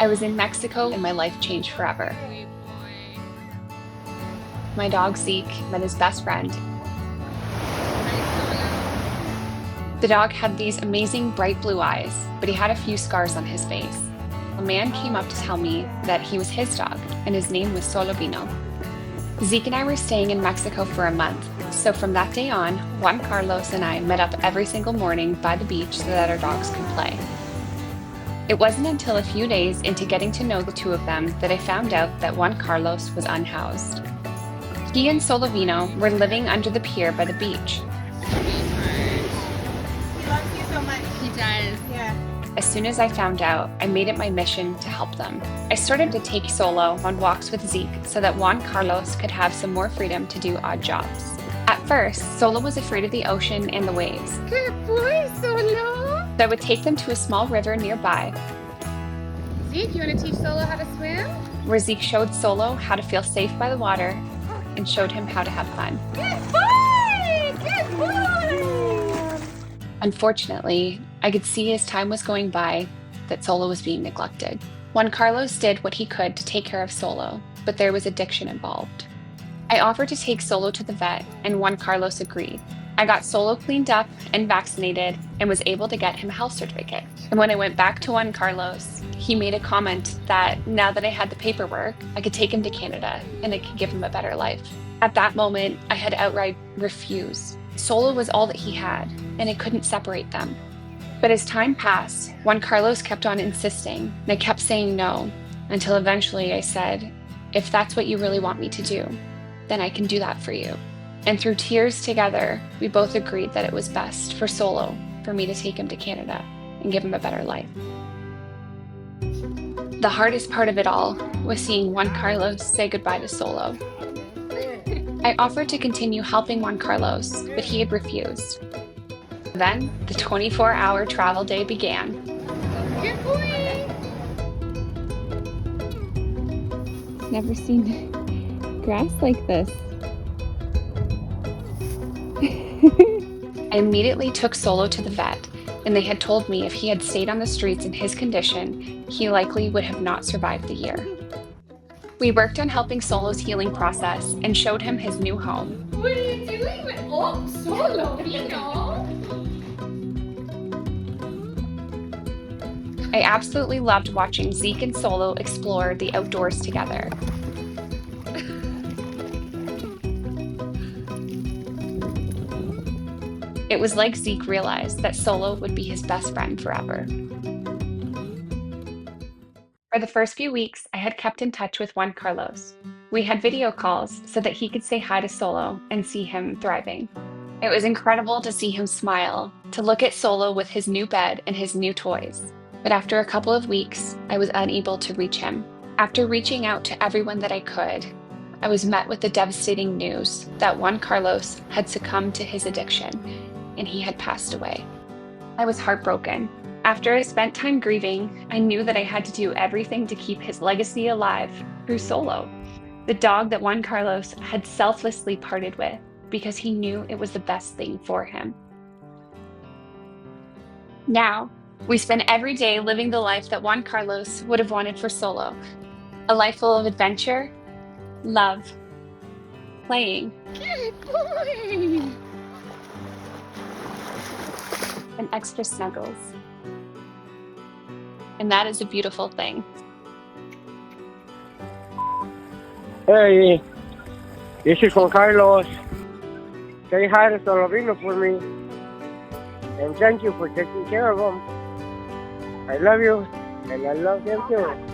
I was in Mexico and my life changed forever. My dog Zeke met his best friend. The dog had these amazing bright blue eyes, but he had a few scars on his face. A man came up to tell me that he was his dog, and his name was Solovino. Zeke and I were staying in Mexico for a month, so from that day on, Juan Carlos and I met up every single morning by the beach so that our dogs could play. It wasn't until a few days into getting to know the two of them that I found out that Juan Carlos was unhoused. He and Solovino were living under the pier by the beach. He loves you so much. He does. Yeah. As soon as I found out, I made it my mission to help them. I started to take Solo on walks with Zeke so that Juan Carlos could have some more freedom to do odd jobs. At first, Solo was afraid of the ocean and the waves. Good boy, Solo. So I would take them to a small river nearby, Zeke, you want to teach Solo how to swim? where Zeke showed Solo how to feel safe by the water and showed him how to have fun. Good boy! Good boy! Unfortunately, I could see as time was going by that Solo was being neglected. Juan Carlos did what he could to take care of Solo, but there was addiction involved. I offered to take Solo to the vet, and Juan Carlos agreed. I got Solo cleaned up and vaccinated and was able to get him a health certificate. And when I went back to Juan Carlos, he made a comment that now that I had the paperwork, I could take him to Canada and I could give him a better life. At that moment, I had outright refused. Solo was all that he had, and I couldn't separate them. But as time passed, Juan Carlos kept on insisting, and I kept saying no, until eventually I said, if that's what you really want me to do, then I can do that for you. And through tears together, we both agreed that it was best for Solo for me to take him to Canada and give him a better life. The hardest part of it all was seeing Juan Carlos say goodbye to Solo. I offered to continue helping Juan Carlos, but he had refused. Then the 24-hour travel day began. Good boy! Never seen grass like this. I immediately took Solo to the vet, and they had told me if he had stayed on the streets in his condition, he likely would have not survived the year. We worked on helping Solo's healing process and showed him his new home. What are you doing with Solo? I absolutely loved watching Zeke and Solo explore the outdoors together. It was like Zeke realized that Solo would be his best friend forever. For the first few weeks, I had kept in touch with Juan Carlos. We had video calls so that he could say hi to Solo and see him thriving. It was incredible to see him smile, to look at Solo with his new bed and his new toys. But after a couple of weeks, I was unable to reach him. After reaching out to everyone that I could, I was met with the devastating news that Juan Carlos had succumbed to his addiction and he had passed away. I was heartbroken. After I spent time grieving, I knew that I had to do everything to keep his legacy alive through Solo, the dog that Juan Carlos had selflessly parted with because he knew it was the best thing for him. Now, we spend every day living the life that Juan Carlos would have wanted for Solo, a life full of adventure, love, playing, Good boy! and extra snuggles. And that is a beautiful thing. Hey, this is Juan Carlos. Say hi to Solovino for me. And thank you for taking care of him. I love you, and I love them too.